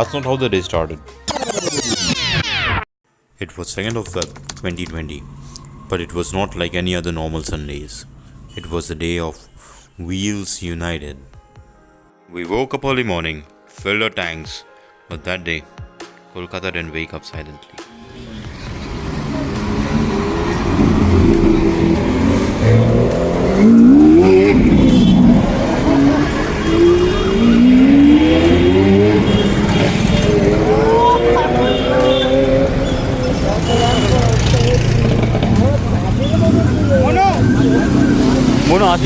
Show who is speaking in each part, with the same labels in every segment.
Speaker 1: that's not how the day started. It was 2nd of Feb 2020, but it was not like any other normal Sundays. It was the day of Wheels United. We woke up early morning, filled our tanks, but that day, Kolkata didn't wake up silently. Mono,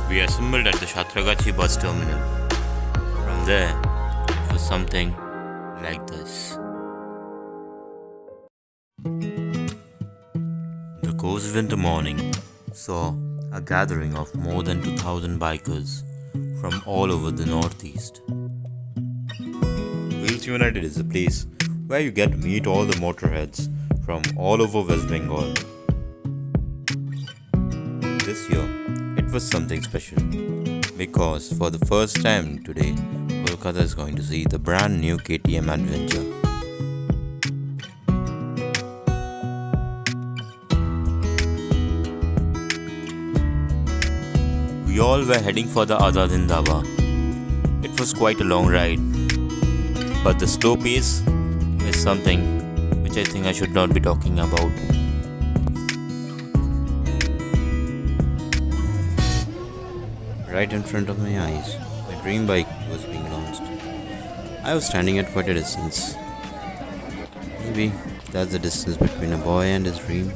Speaker 1: we assembled at the Satragachi bus terminal. From there, it was something like this. The cold winter morning saw a gathering of more than 2,000 bikers from all over the northeast. Wheels United is a place where you get to meet all the motorheads from all over West Bengal. This year, it was something special because for the first time today, Kolkata is going to see the brand new KTM adventure. We all were heading for the Azad Hind Dhaba. It was quite a long ride, but the slow pace is something which I think I should not be talking about. Right in front of my eyes, my dream bike was being launched. I was standing at quite a distance. Maybe that's the distance between a boy and his dream.